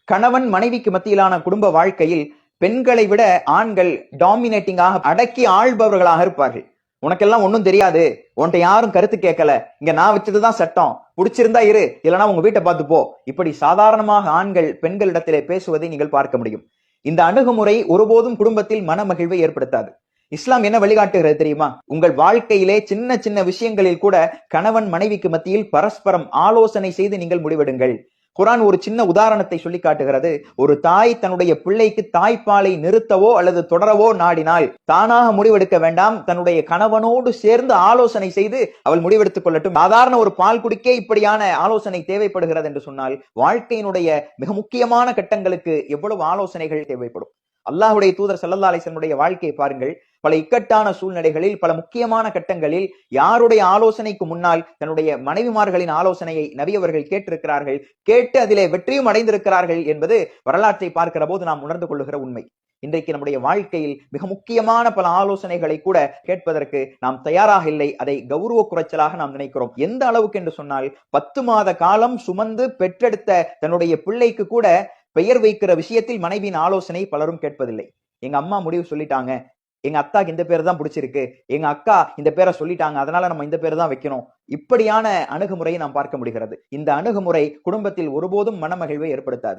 கணவன் மனைவிக்கு மத்தியிலான குடும்ப வாழ்க்கையில் பெண்களை விட ஆண்கள் டாமினேட்டிங்காக அடக்கி ஆள்பவர்களாக இருப்பார்கள். உனக்கெல்லாம் ஒன்னும் தெரியாது, உன்கிட்ட யாரும் கருத்து கேட்கல, இங்க நான் வச்சதுதான் சட்டம், பிடிச்சிருந்தா இரு, இல்லைன்னா உங்க வீட்டை பார்த்து போ, இப்படி சாதாரணமாக ஆண்கள் பெண்களிடத்திலே பேசுவதை நீங்கள் பார்க்க முடியும். இந்த அணுகுமுறை ஒருபோதும் குடும்பத்தில் மனமகிழ்வை ஏற்படுத்தாது. இஸ்லாம் என்ன வழிகாட்டுகிறது தெரியுமா? உங்கள் வாழ்க்கையிலே சின்ன சின்ன விஷயங்களில் கூட கணவன் மனைவிக்கு மத்தியில் பரஸ்பரம் ஆலோசனை செய்து நீங்கள் முடிவெடுங்கள். குர்ஆன் ஒரு சின்ன உதாரணத்தை சொல்லி காட்டுகிறது. ஒரு தாய் தன்னுடைய பிள்ளைக்கு தாய்ப்பாலை நிறுத்தவோ அல்லது தொடரவோ நாடினால் தானாக முடிவெடுக்க வேண்டாம், தன்னுடைய கணவனோடு சேர்ந்து ஆலோசனை செய்து அவள் முடிவெடுத்துக் கொள்ளட்டும். சாதாரண ஒரு பால் குடிக்கே இப்படியான ஆலோசனை தேவைப்படுகிறது என்று சொன்னால் வாழ்க்கையினுடைய மிக முக்கியமான கட்டங்களுக்கு எவ்வளவு ஆலோசனைகள் தேவைப்படும். அல்லாஹ்வுடைய தூதர் ஸல்லல்லாஹு அலைஹி வஸல்லம் வாழ்க்கையை பாருங்கள். பல இக்கட்டான சூழ்நிலைகளில், பல முக்கியமான கட்டங்களில் யாருடைய ஆலோசனைக்கு முன்னால் தன்னுடைய மனைவிமார்களின் ஆலோசனையை நபி அவர்கள் கேட்டிருக்கிறார்கள், கேட்டு அதிலே வெற்றியும் அடைந்திருக்கிறார்கள் என்பது வரலாற்றை பார்க்கிற போது நாம் உணர்ந்து கொள்ளுகிற உண்மை. இன்றைக்கு நம்முடைய வாழ்க்கையில் மிக முக்கியமான பல ஆலோசனைகளை கூட கேட்பதற்கு நாம் தயாராக இல்லை. அதை கௌரவ குறைச்சலாக நாம் நினைக்கிறோம். எந்த அளவுக்கு என்று சொன்னால் 10 மாத காலம் சுமந்து பெற்றெடுத்த தன்னுடைய பிள்ளைக்கு கூட பெயர் வைக்கிற விஷயத்தில் மனைவியின் ஆலோசனை பலரும் கேட்பதில்லை. எங்க அம்மா முடிவு சொல்லிட்டாங்க, எங்க அத்தாக்கு இந்த பேர் தான் பிடிச்சிருக்கு, எங்க அக்கா இந்த பேரை சொல்லிட்டாங்க, அதனால நம்ம இந்த பேர் தான் வைக்கணும். இப்படியான அணுகுமுறையை நாம் பார்க்க முடிகிறது. இந்த அணுகுமுறை குடும்பத்தில் ஒருபோதும் மனமகிழ்வை ஏற்படுத்தாது.